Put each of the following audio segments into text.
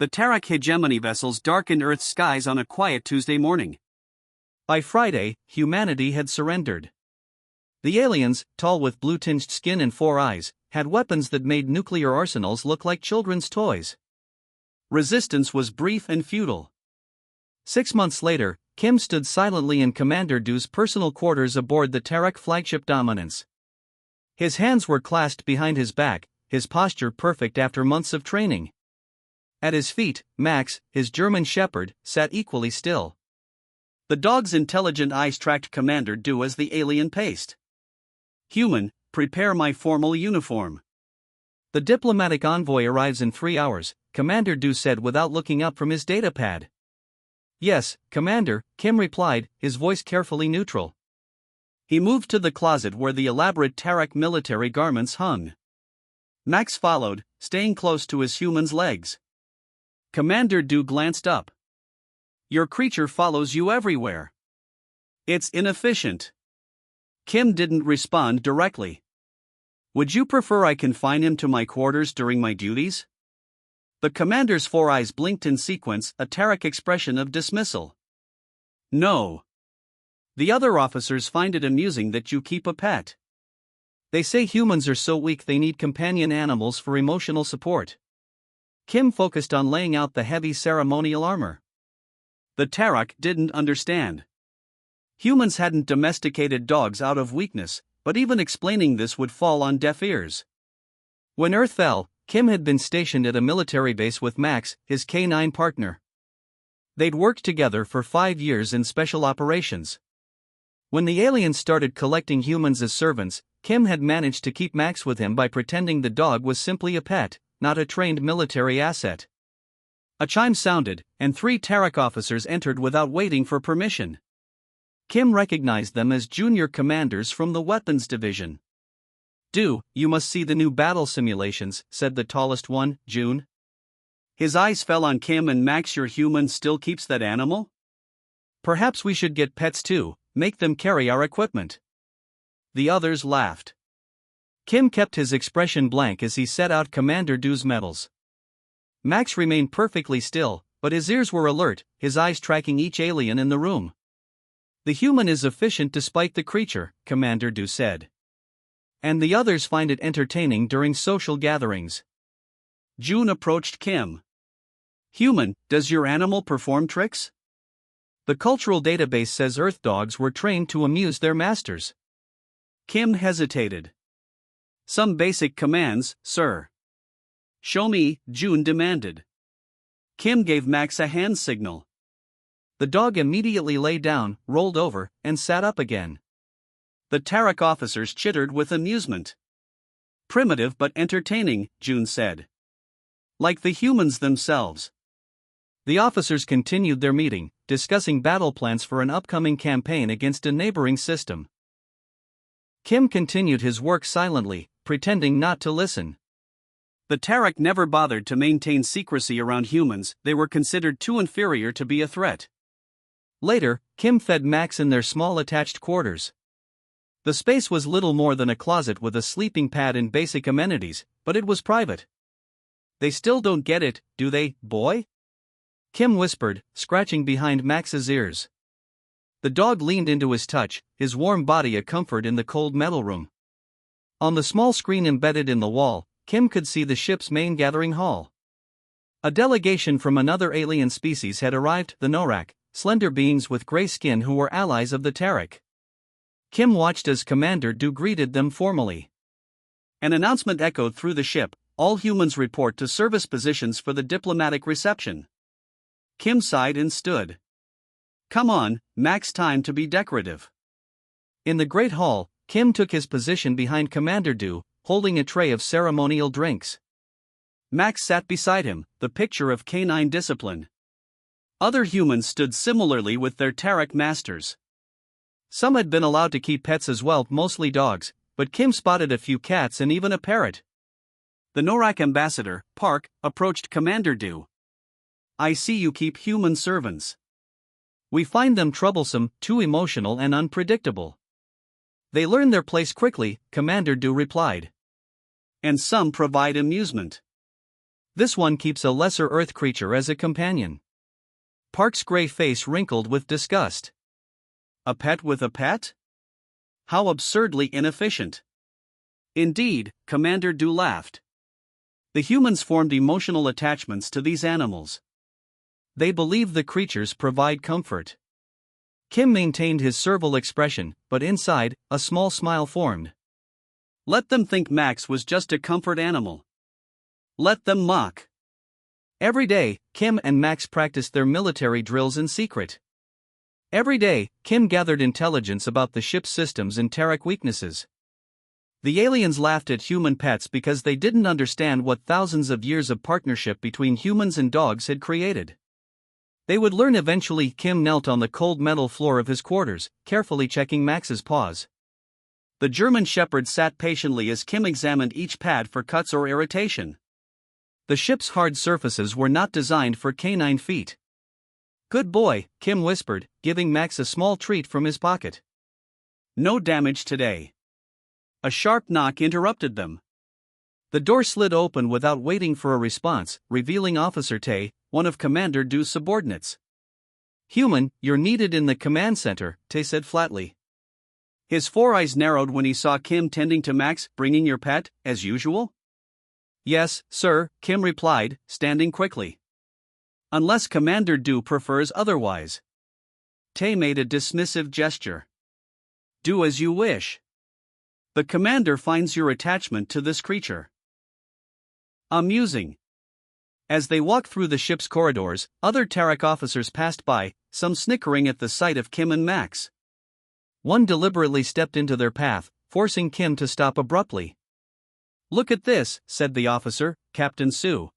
The Tarak hegemony vessels darkened Earth's skies on a quiet Tuesday morning. By Friday, humanity had surrendered. The aliens, tall with blue-tinged skin and 4 eyes, had weapons that made nuclear arsenals look like children's toys. Resistance was brief and futile. 6 months later, Kim stood silently in Commander Doo's personal quarters aboard the Tarak flagship Dominance. His hands were clasped behind his back, his posture perfect after months of training. At his feet, Max, his German shepherd, sat equally still. The dog's intelligent eyes tracked Commander Doo as the alien paced. "Human, prepare my formal uniform." The diplomatic envoy arrives in 3 hours, Commander Doo said without looking up from his datapad. "Yes, Commander," Kim replied, his voice carefully neutral. He moved to the closet where the elaborate Tarak military garments hung. Max followed, staying close to his human's legs. Commander Doo glanced up. "Your creature follows you everywhere. It's inefficient." Kim didn't respond directly. "Would you prefer I confine him to my quarters during my duties?" The commander's 4 eyes blinked in sequence, a Tarak expression of dismissal. "No. The other officers find it amusing that you keep a pet. They say humans are so weak they need companion animals for emotional support." Kim focused on laying out the heavy ceremonial armor. The Tarak didn't understand. Humans hadn't domesticated dogs out of weakness, but even explaining this would fall on deaf ears. When Earth fell, Kim had been stationed at a military base with Max, his K9 partner. They'd worked together for 5 years in special operations. When the aliens started collecting humans as servants, Kim had managed to keep Max with him by pretending the dog was simply a pet, not a trained military asset. A chime sounded, and 3 Tarak officers entered without waiting for permission. Kim recognized them as junior commanders from the weapons division. "Doo, you must see the new battle simulations," said the tallest one, June. His eyes fell on Kim and Max. "Your human still keeps that animal?" "Perhaps we should get pets too, make them carry our equipment." The others laughed. Kim kept his expression blank as he set out Commander Doo's medals. Max remained perfectly still, but his ears were alert, his eyes tracking each alien in the room. "The human is efficient despite the creature," Commander Doo said. "And the others find it entertaining during social gatherings." June approached Kim. "Human, does your animal perform tricks?" "The cultural database says Earth dogs were trained to amuse their masters." Kim hesitated. "Some basic commands, sir." "Show me," June demanded. Kim gave Max a hand signal. The dog immediately lay down, rolled over, and sat up again. The Tarak officers chittered with amusement. "Primitive but entertaining," June said. "Like the humans themselves." The officers continued their meeting, discussing battle plans for an upcoming campaign against a neighboring system. Kim continued his work silently, pretending not to listen. The Tarak never bothered to maintain secrecy around humans, they were considered too inferior to be a threat. Later, Kim fed Max in their small attached quarters. The space was little more than a closet with a sleeping pad and basic amenities, but it was private. "They still don't get it, do they, boy?" Kim whispered, scratching behind Max's ears. The dog leaned into his touch, his warm body a comfort in the cold metal room. On the small screen embedded in the wall, Kim could see the ship's main gathering hall. A delegation from another alien species had arrived, the Norak, slender beings with gray skin who were allies of the Tarak. Kim watched as Commander Doo greeted them formally. An announcement echoed through the ship: "All humans report to service positions for the diplomatic reception." Kim sighed and stood. "Come on, Max, time to be decorative." In the Great Hall, Kim took his position behind Commander Doo, holding a tray of ceremonial drinks. Max sat beside him, the picture of canine discipline. Other humans stood similarly with their Tarak masters. Some had been allowed to keep pets as well, mostly dogs, but Kim spotted a few cats and even a parrot. The Norak ambassador, Park, approached Commander Doo. "I see you keep human servants." "We find them troublesome, too emotional and unpredictable." "They learn their place quickly," Commander Doo replied. "And some provide amusement." This one keeps a lesser Earth creature as a companion. Park's gray face wrinkled with disgust. A pet with a pet? How absurdly inefficient. Indeed, Commander Du laughed. The humans formed emotional attachments to these animals. They believe the creatures provide comfort. Kim maintained his servile expression, but inside, a small smile formed. Let them think Max was just a comfort animal. Let them mock. Every day, Kim and Max practiced their military drills in secret. Every day, Kim gathered intelligence about the ship's systems and Terek weaknesses. The aliens laughed at human pets because they didn't understand what thousands of years of partnership between humans and dogs had created. They would learn eventually. Kim knelt on the cold metal floor of his quarters, carefully checking Max's paws. The German Shepherd sat patiently as Kim examined each pad for cuts or irritation. The ship's hard surfaces were not designed for canine feet. Good boy, Kim whispered, giving Max a small treat from his pocket. No damage today. A sharp knock interrupted them. The door slid open without waiting for a response, revealing Officer Tay, one of Commander Du's subordinates. Human, you're needed in the command center, Tay said flatly. His four eyes narrowed when he saw Kim tending to Max, bringing your pet, as usual? Yes, sir, Kim replied, standing quickly. Unless Commander Du prefers otherwise. Tay made a dismissive gesture. Do as you wish. The commander finds your attachment to this creature amusing. As they walked through the ship's corridors, other Terek officers passed by, some snickering at the sight of Kim and Max. One deliberately stepped into their path, forcing Kim to stop abruptly. Look at this, said the officer, Captain Sue.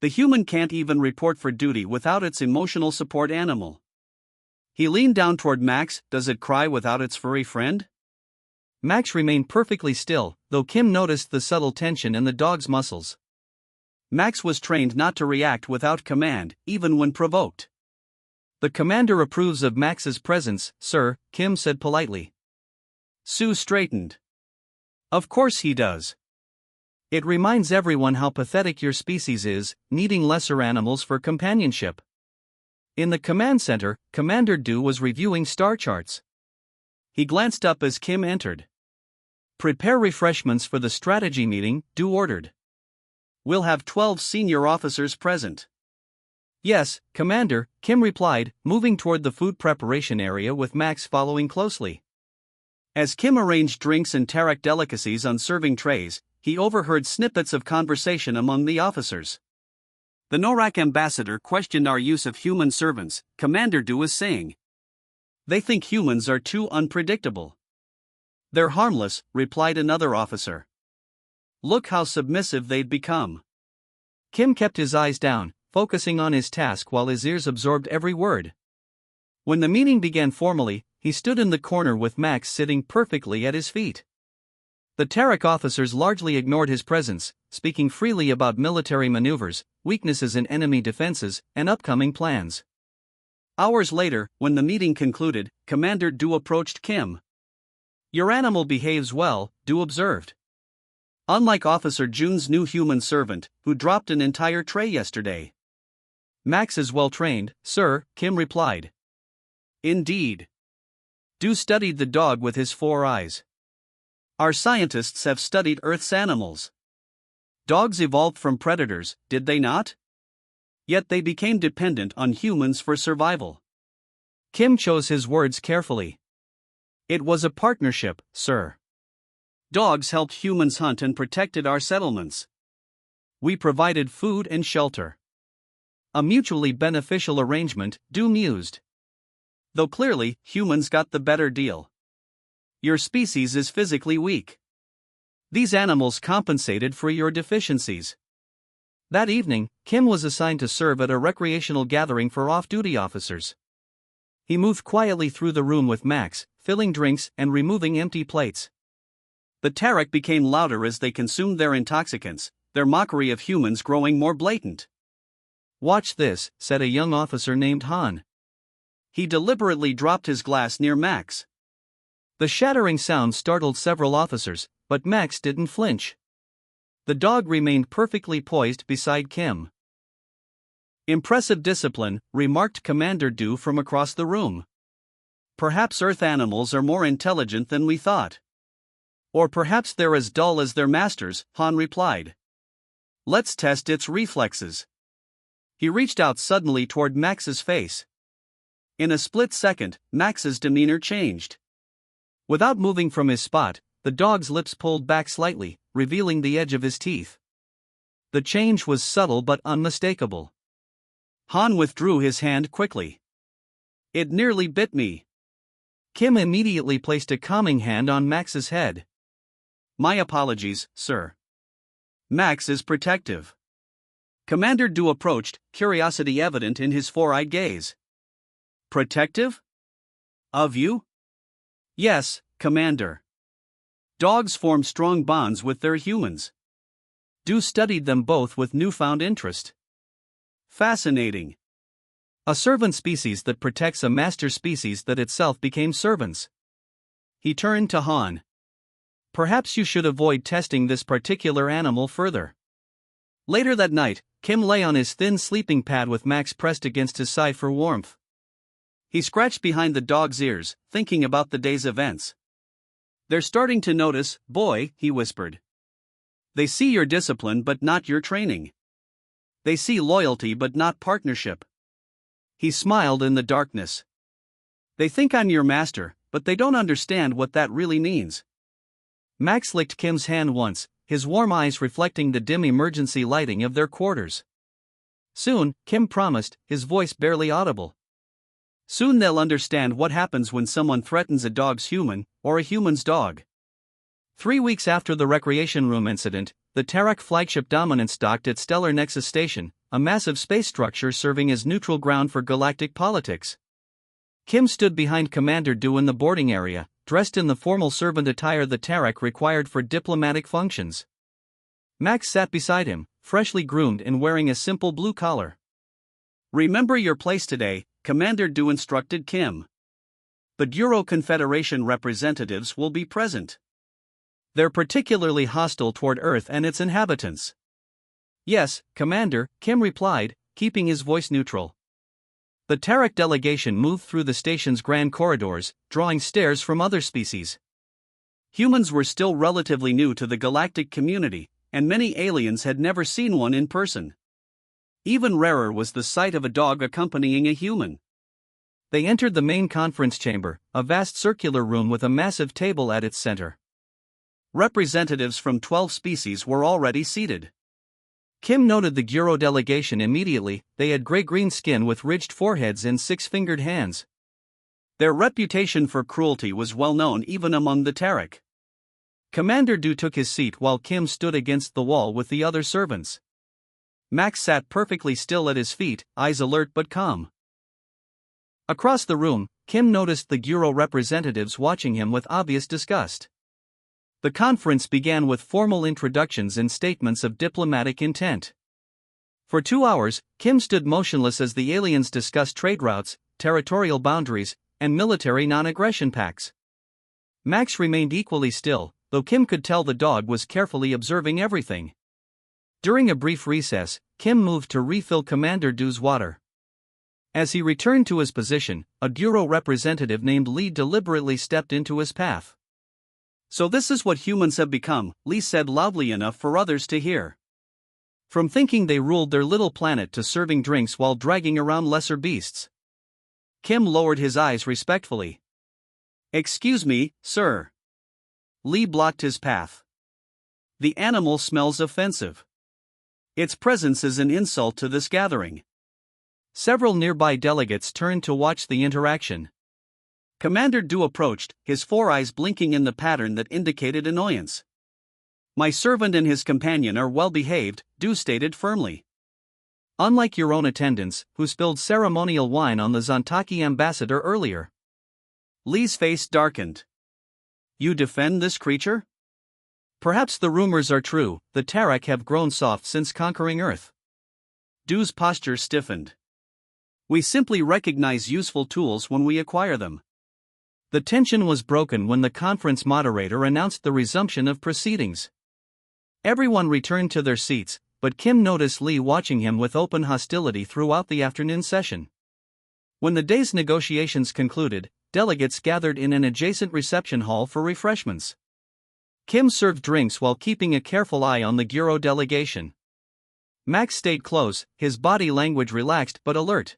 The human can't even report for duty without its emotional support animal. He leaned down toward Max. Does it cry without its furry friend? Max remained perfectly still, though Kim noticed the subtle tension in the dog's muscles. Max was trained not to react without command, even when provoked. The commander approves of Max's presence, sir, Kim said politely. Sue straightened. Of course he does. It reminds everyone how pathetic your species is, needing lesser animals for companionship. In the command center, Commander Du was reviewing star charts. He glanced up as Kim entered. Prepare refreshments for the strategy meeting, Du ordered. We'll have 12 senior officers present. Yes, Commander, Kim replied, moving toward the food preparation area with Max following closely. As Kim arranged drinks and Terek delicacies on serving trays, he overheard snippets of conversation among the officers. The Norak ambassador questioned our use of human servants, Commander Du was saying. They think humans are too unpredictable. They're harmless, replied another officer. Look how submissive they'd become. Kim kept his eyes down, focusing on his task while his ears absorbed every word. When the meeting began formally, he stood in the corner with Max sitting perfectly at his feet. The Terek officers largely ignored his presence, speaking freely about military maneuvers, weaknesses in enemy defenses, and upcoming plans. Hours later, when the meeting concluded, Commander Du approached Kim. Your animal behaves well, Du observed. Unlike Officer Jun's new human servant, who dropped an entire tray yesterday. Max is well trained, sir, Kim replied. Indeed. Du studied the dog with his four eyes. Our scientists have studied Earth's animals. Dogs evolved from predators, did they not? Yet they became dependent on humans for survival. Kim chose his words carefully. It was a partnership, sir. Dogs helped humans hunt and protected our settlements. We provided food and shelter. A mutually beneficial arrangement, Du mused. Though clearly, humans got the better deal. Your species is physically weak. These animals compensated for your deficiencies. That evening, Kim was assigned to serve at a recreational gathering for off-duty officers. He moved quietly through the room with Max, filling drinks and removing empty plates. The Terek became louder as they consumed their intoxicants, their mockery of humans growing more blatant. Watch this, said a young officer named Han. He deliberately dropped his glass near Max. The shattering sound startled several officers, but Max didn't flinch. The dog remained perfectly poised beside Kim. Impressive discipline, remarked Commander Du from across the room. Perhaps Earth animals are more intelligent than we thought. Or perhaps they're as dull as their masters, Han replied. Let's test its reflexes. He reached out suddenly toward Max's face. In a split second, Max's demeanor changed. Without moving from his spot, the dog's lips pulled back slightly, revealing the edge of his teeth. The change was subtle but unmistakable. Han withdrew his hand quickly. It nearly bit me. Kim immediately placed a calming hand on Max's head. My apologies, sir. Max is protective. Commander Du approached, curiosity evident in his four-eyed gaze. Protective? Of you? Yes, Commander. Dogs form strong bonds with their humans. Du studied them both with newfound interest. Fascinating. A servant species that protects a master species that itself became servants. He turned to Han. Perhaps you should avoid testing this particular animal further. Later that night, Kim lay on his thin sleeping pad with Max pressed against his side for warmth. He scratched behind the dog's ears, thinking about the day's events. They're starting to notice, boy, he whispered. They see your discipline but not your training. They see loyalty but not partnership. He smiled in the darkness. They think I'm your master, but they don't understand what that really means. Max licked Kim's hand once, his warm eyes reflecting the dim emergency lighting of their quarters. Soon, Kim promised, his voice barely audible. Soon they'll understand what happens when someone threatens a dog's human, or a human's dog. 3 weeks after the Recreation Room incident, the Tarak flagship Dominance docked at Stellar Nexus Station, a massive space structure serving as neutral ground for galactic politics. Kim stood behind Commander Du in the boarding area, dressed in the formal servant attire the Tarak required for diplomatic functions. Max sat beside him, freshly groomed and wearing a simple blue collar. Remember your place today, Commander Du instructed Kim. The Euro Confederation representatives will be present. They're particularly hostile toward Earth and its inhabitants. Yes, Commander, Kim replied, keeping his voice neutral. The Tarak delegation moved through the station's grand corridors, drawing stares from other species. Humans were still relatively new to the galactic community, and many aliens had never seen one in person. Even rarer was the sight of a dog accompanying a human. They entered the main conference chamber, a vast circular room with a massive table at its center. Representatives from 12 species were already seated. Kim noted the Gyro delegation immediately. They had gray-green skin with ridged foreheads and six-fingered hands. Their reputation for cruelty was well known even among the Tarak. Commander Du took his seat while Kim stood against the wall with the other servants. Max sat perfectly still at his feet, eyes alert but calm. Across the room, Kim noticed the Gyro representatives watching him with obvious disgust. The conference began with formal introductions and statements of diplomatic intent. For 2 hours, Kim stood motionless as the aliens discussed trade routes, territorial boundaries, and military non-aggression pacts. Max remained equally still, though Kim could tell the dog was carefully observing everything. During a brief recess, Kim moved to refill Commander Du's water. As he returned to his position, a Gyro representative named Lee deliberately stepped into his path. So this is what humans have become, Lee said loudly enough for others to hear. From thinking they ruled their little planet to serving drinks while dragging around lesser beasts. Kim lowered his eyes respectfully. Excuse me, sir. Lee blocked his path. The animal smells offensive. Its presence is an insult to this gathering. Several nearby delegates turned to watch the interaction. Commander Du approached, his four eyes blinking in the pattern that indicated annoyance. My servant and his companion are well behaved, Du stated firmly. Unlike your own attendants, who spilled ceremonial wine on the Zontaki ambassador earlier. Lee's face darkened. You defend this creature? Perhaps the rumors are true, the Tarak have grown soft since conquering Earth. Du's posture stiffened. We simply recognize useful tools when we acquire them. The tension was broken when the conference moderator announced the resumption of proceedings. Everyone returned to their seats, but Kim noticed Lee watching him with open hostility throughout the afternoon session. When the day's negotiations concluded, delegates gathered in an adjacent reception hall for refreshments. Kim served drinks while keeping a careful eye on the Guro delegation. Max stayed close, his body language relaxed but alert.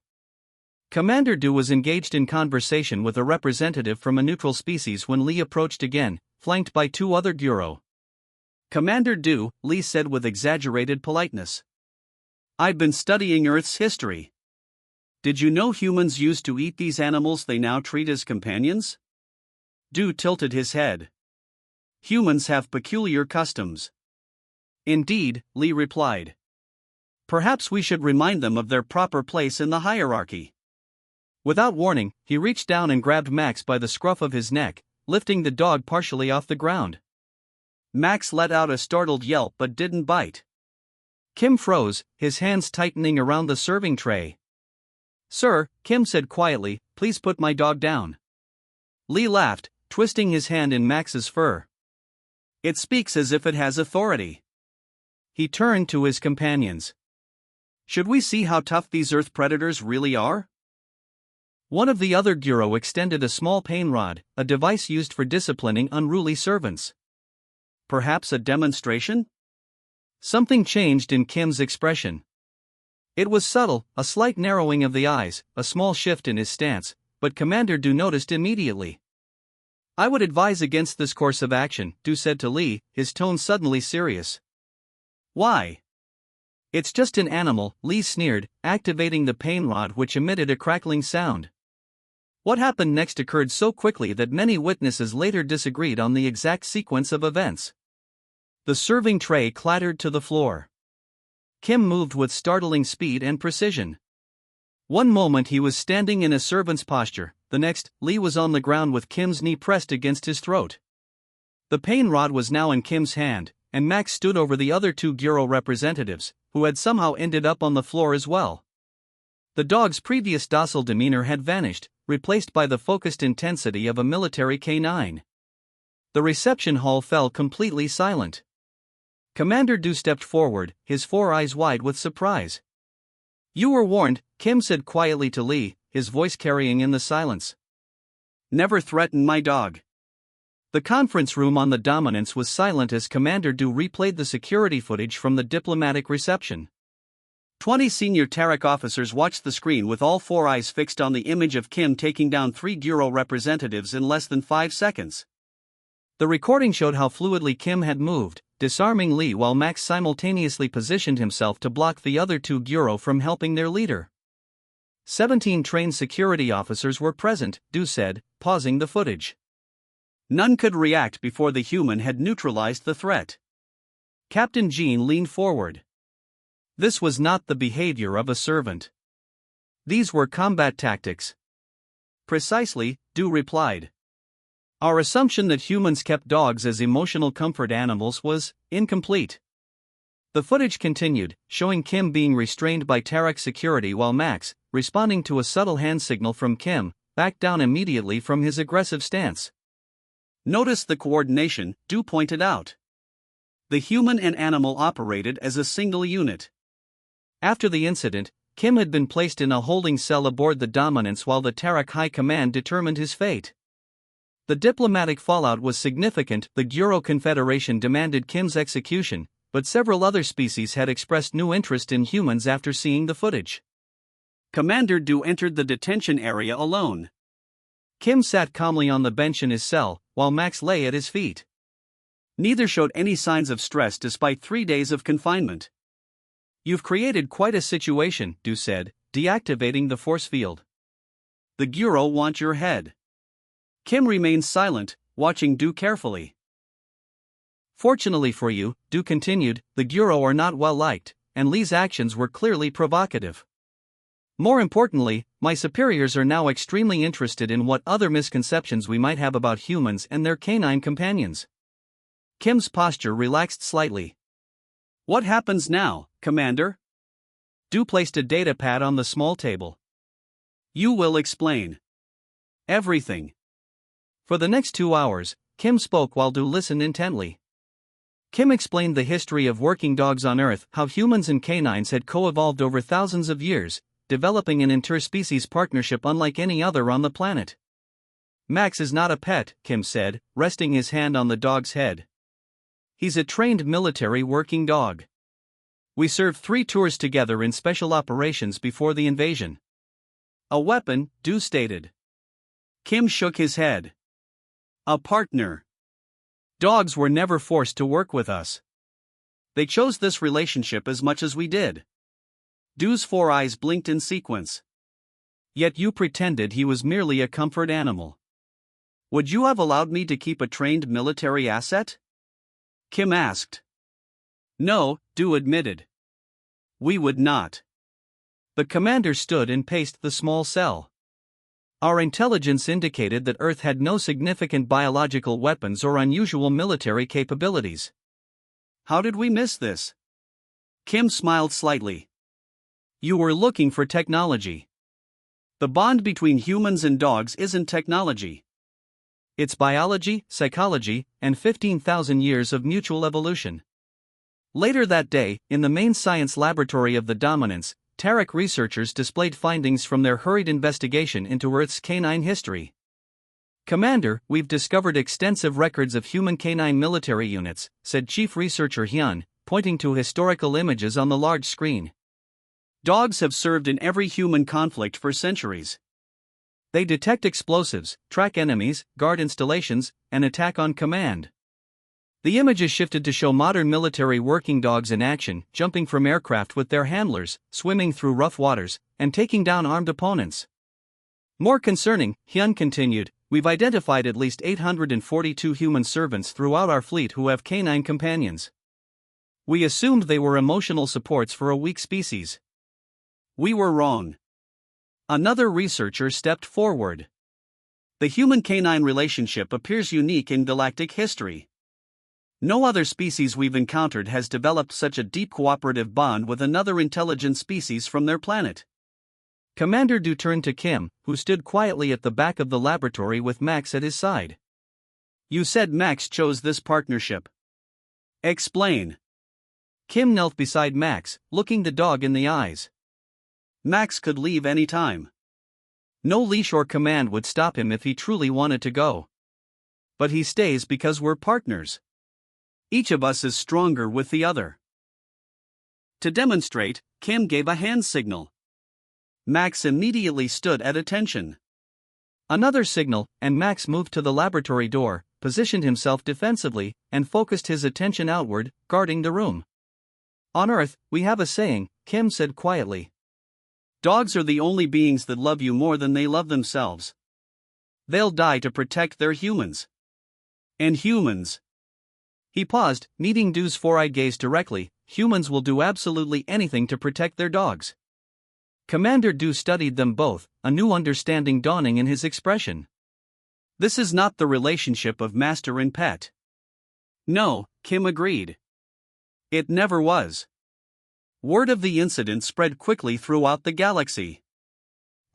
Commander Du was engaged in conversation with a representative from a neutral species when Lee approached again, flanked by two other Guro. Commander Du, Lee said with exaggerated politeness. I've been studying Earth's history. Did you know humans used to eat these animals they now treat as companions? Du tilted his head. Humans have peculiar customs. Indeed, Lee replied. Perhaps we should remind them of their proper place in the hierarchy. Without warning, he reached down and grabbed Max by the scruff of his neck, lifting the dog partially off the ground. Max let out a startled yelp but didn't bite. Kim froze, his hands tightening around the serving tray. Sir, Kim said quietly, please put my dog down. Lee laughed, twisting his hand in Max's fur. It speaks as if it has authority. He turned to his companions. Should we see how tough these Earth predators really are? One of the other Guro extended a small pain rod, a device used for disciplining unruly servants. Perhaps a demonstration? Something changed in Kim's expression. It was subtle, a slight narrowing of the eyes, a small shift in his stance, but Commander Du noticed immediately. I would advise against this course of action, Du said to Lee, his tone suddenly serious. Why? It's just an animal, Lee sneered, activating the pain rod which emitted a crackling sound. What happened next occurred so quickly that many witnesses later disagreed on the exact sequence of events. The serving tray clattered to the floor. Kim moved with startling speed and precision. One moment he was standing in a servant's posture, the next, Lee was on the ground with Kim's knee pressed against his throat. The pain rod was now in Kim's hand, and Max stood over the other two Guro representatives, who had somehow ended up on the floor as well. The dog's previous docile demeanor had vanished, replaced by the focused intensity of a military canine. The reception hall fell completely silent. Commander Du stepped forward, his four eyes wide with surprise. You were warned, Kim said quietly to Lee, his voice carrying in the silence. Never threaten my dog. The conference room on the Dominance was silent as Commander Du replayed the security footage from the diplomatic reception. 20 senior Terek officers watched the screen with all four eyes fixed on the image of Kim taking down 3 Guro representatives in less than 5 seconds. The recording showed how fluidly Kim had moved, disarming Lee while Max simultaneously positioned himself to block the other two Guro from helping their leader. 17 trained security officers were present, Du said, pausing the footage. None could react before the human had neutralized the threat. Captain Jean leaned forward. This was not the behavior of a servant. These were combat tactics. Precisely, Du replied. Our assumption that humans kept dogs as emotional comfort animals was incomplete. The footage continued, showing Kim being restrained by Terek security while Max, responding to a subtle hand signal from Kim, backed down immediately from his aggressive stance. Notice the coordination, Du pointed out. The human and animal operated as a single unit. After the incident, Kim had been placed in a holding cell aboard the Dominance while the Terek High Command determined his fate. The diplomatic fallout was significant. The Guro Confederation demanded Kim's execution, but several other species had expressed new interest in humans after seeing the footage. Commander Du entered the detention area alone. Kim sat calmly on the bench in his cell, while Max lay at his feet. Neither showed any signs of stress despite 3 days of confinement. You've created quite a situation, Du said, deactivating the force field. The Guro want your head. Kim remained silent, watching Du carefully. Fortunately for you, Du continued, the Guro are not well liked, and Lee's actions were clearly provocative. More importantly, my superiors are now extremely interested in what other misconceptions we might have about humans and their canine companions. Kim's posture relaxed slightly. What happens now, Commander? Du placed a data pad on the small table. You will explain. Everything. For the next 2 hours, Kim spoke while Du listened intently. Kim explained the history of working dogs on Earth, how humans and canines had co-evolved over thousands of years, developing an interspecies partnership unlike any other on the planet. Max is not a pet, Kim said, resting his hand on the dog's head. He's a trained military working dog. We served 3 tours together in special operations before the invasion. A weapon, Du stated. Kim shook his head. A partner. Dogs were never forced to work with us. They chose this relationship as much as we did. Du's 4 eyes blinked in sequence. Yet you pretended he was merely a comfort animal. Would you have allowed me to keep a trained military asset? Kim asked. No, Du admitted. We would not. The commander stood and paced the small cell. Our intelligence indicated that Earth had no significant biological weapons or unusual military capabilities. How did we miss this? Kim smiled slightly. You were looking for technology. The bond between humans and dogs isn't technology. It's biology, psychology, and 15,000 years of mutual evolution. Later that day, in the main science laboratory of the Dominance, Tarek researchers displayed findings from their hurried investigation into Earth's canine history. Commander, we've discovered extensive records of human canine military units, said Chief Researcher Hyun, pointing to historical images on the large screen. Dogs have served in every human conflict for centuries. They detect explosives, track enemies, guard installations, and attack on command. The images shifted to show modern military working dogs in action, jumping from aircraft with their handlers, swimming through rough waters, and taking down armed opponents. More concerning, Hyun continued, we've identified at least 842 human servants throughout our fleet who have canine companions. We assumed they were emotional supports for a weak species. We were wrong. Another researcher stepped forward. The human-canine relationship appears unique in galactic history. No other species we've encountered has developed such a deep cooperative bond with another intelligent species from their planet. Commander Du turned to Kim, who stood quietly at the back of the laboratory with Max at his side. You said Max chose this partnership. Explain. Kim knelt beside Max, looking the dog in the eyes. Max could leave any time. No leash or command would stop him if he truly wanted to go. But he stays because we're partners. Each of us is stronger with the other. To demonstrate, Kim gave a hand signal. Max immediately stood at attention. Another signal, and Max moved to the laboratory door, positioned himself defensively, and focused his attention outward, guarding the room. On Earth, we have a saying, Kim said quietly. Dogs are the only beings that love you more than they love themselves. They'll die to protect their humans. And humans. He paused, meeting Du's 4-eyed gaze directly. Humans will do absolutely anything to protect their dogs. Commander Du studied them both, a new understanding dawning in his expression. This is not the relationship of master and pet. No, Kim agreed. It never was. Word of the incident spread quickly throughout the galaxy.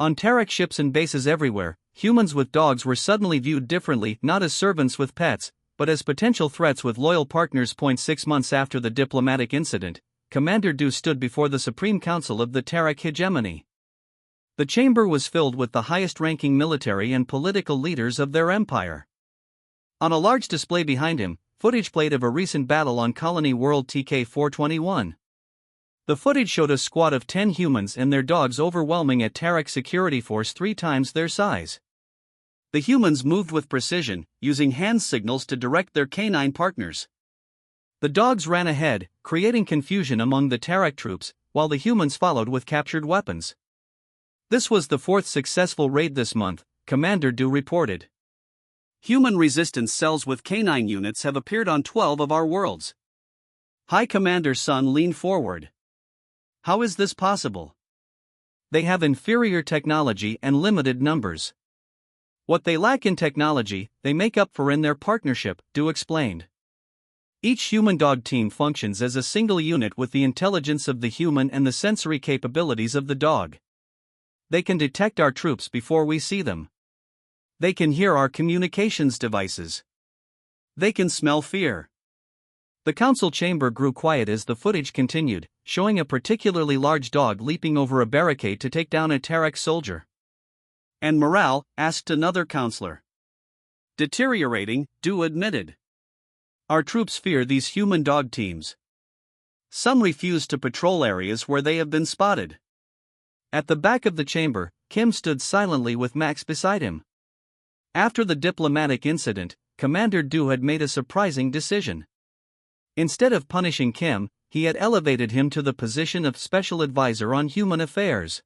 On Tarek ships and bases everywhere, humans with dogs were suddenly viewed differently, not as servants with pets, but as potential threats with loyal partners. 6 months after the diplomatic incident, Commander Du stood before the Supreme Council of the Tarek hegemony. The chamber was filled with the highest-ranking military and political leaders of their empire. On a large display behind him, footage played of a recent battle on Colony World TK-421. The footage showed a squad of 10 humans and their dogs overwhelming a Tarek security force 3 times their size. The humans moved with precision, using hand signals to direct their canine partners. The dogs ran ahead, creating confusion among the Tarek troops, while the humans followed with captured weapons. This was the 4th successful raid this month, Commander Du reported. Human resistance cells with canine units have appeared on 12 of our worlds. High Commander Sun leaned forward. How is this possible? They have inferior technology and limited numbers. What they lack in technology, they make up for in their partnership, Du explained. Each human-dog team functions as a single unit with the intelligence of the human and the sensory capabilities of the dog. They can detect our troops before we see them. They can hear our communications devices. They can smell fear. The council chamber grew quiet as the footage continued, showing a particularly large dog leaping over a barricade to take down a Terek soldier. And morale? Asked another counselor. Deteriorating, Du admitted. Our troops fear these human dog teams. Some refuse to patrol areas where they have been spotted. At the back of the chamber, Kim stood silently with Max beside him. After the diplomatic incident, Commander Du had made a surprising decision. Instead of punishing Kim, he had elevated him to the position of Special Advisor on Human Affairs.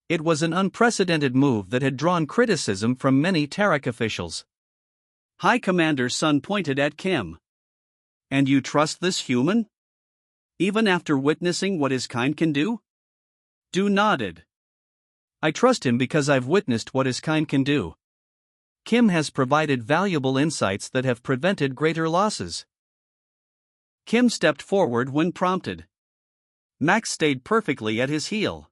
It was an unprecedented move that had drawn criticism from many Terek officials. High Commander's son pointed at Kim. And you trust this human? Even after witnessing what his kind can do? Du nodded. I trust him because I've witnessed what his kind can do. Kim has provided valuable insights that have prevented greater losses. Kim stepped forward when prompted. Max stayed perfectly at his heel.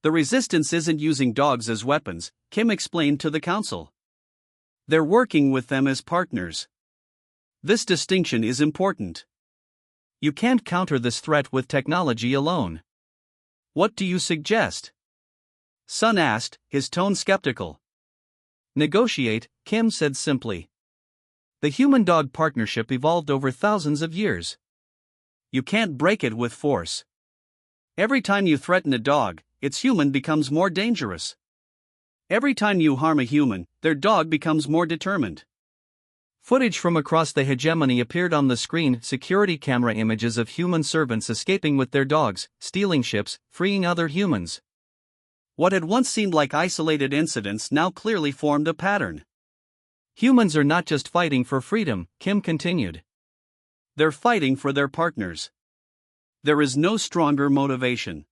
The resistance isn't using dogs as weapons, Kim explained to the council. They're working with them as partners. This distinction is important. You can't counter this threat with technology alone. What do you suggest? Sun asked, his tone skeptical. Negotiate, Kim said simply. The human-dog partnership evolved over thousands of years. You can't break it with force. Every time you threaten a dog, its human becomes more dangerous. Every time you harm a human, their dog becomes more determined. Footage from across the hegemony appeared on the screen, security camera images of human servants escaping with their dogs, stealing ships, freeing other humans. What had once seemed like isolated incidents now clearly formed a pattern. Humans are not just fighting for freedom, Kim continued. They're fighting for their partners. There is no stronger motivation.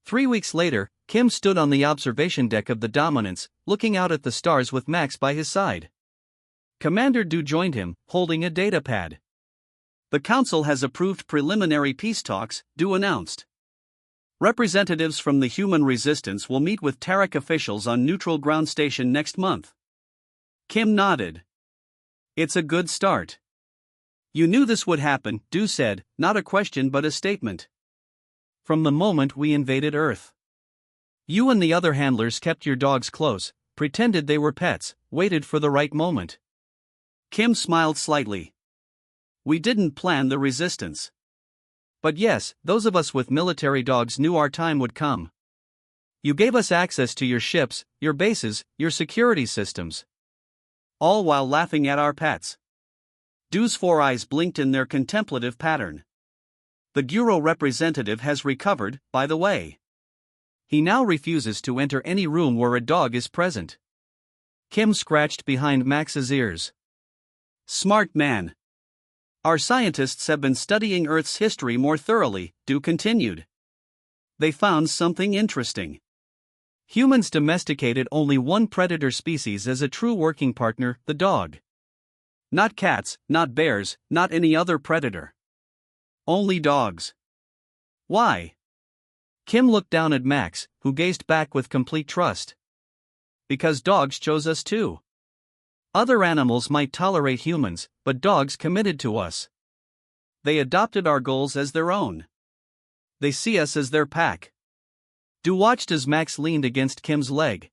3 weeks later, Kim stood on the observation deck of the Dominance, looking out at the stars with Max by his side. Commander Du joined him, holding a datapad. The Council has approved preliminary peace talks, Du announced. Representatives from the human resistance will meet with Terek officials on neutral ground station next month. Kim nodded. It's a good start. You knew this would happen, Du said, not a question but a statement. From the moment we invaded Earth. You and the other handlers kept your dogs close, pretended they were pets, waited for the right moment. Kim smiled slightly. We didn't plan the resistance. But yes, those of us with military dogs knew our time would come. You gave us access to your ships, your bases, your security systems. All while laughing at our pets. Du's 4 eyes blinked in their contemplative pattern. The Bureau representative has recovered, by the way. He now refuses to enter any room where a dog is present. Kim scratched behind Max's ears. Smart man. Our scientists have been studying Earth's history more thoroughly, Du continued. They found something interesting. Humans domesticated only one predator species as a true working partner, the dog. Not cats, not bears, not any other predator. Only dogs. Why? Kim looked down at Max, who gazed back with complete trust. Because dogs chose us too. Other animals might tolerate humans, but dogs committed to us. They adopted our goals as their own. They see us as their pack. Du watched as Max leaned against Kim's leg.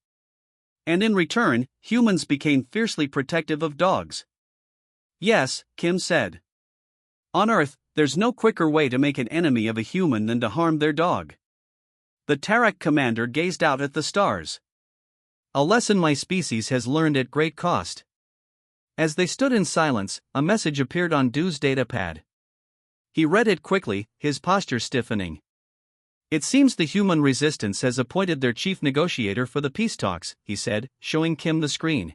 And in return, humans became fiercely protective of dogs. Yes, Kim said. On Earth, there's no quicker way to make an enemy of a human than to harm their dog. The Terek commander gazed out at the stars. A lesson my species has learned at great cost. As they stood in silence, a message appeared on Du's datapad. He read it quickly, his posture stiffening. It seems the human resistance has appointed their chief negotiator for the peace talks, he said, showing Kim the screen.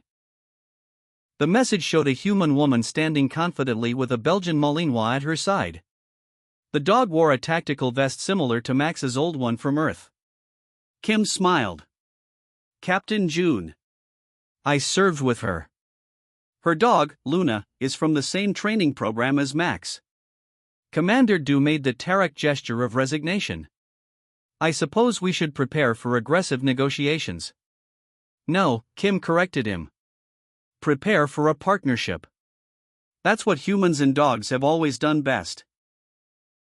The message showed a human woman standing confidently with a Belgian Malinois at her side. The dog wore a tactical vest similar to Max's old one from Earth. Kim smiled. Captain June. I served with her. Her dog, Luna, is from the same training program as Max. Commander Du made the Terek gesture of resignation. I suppose we should prepare for aggressive negotiations. No, Kim corrected him. Prepare for a partnership. That's what humans and dogs have always done best.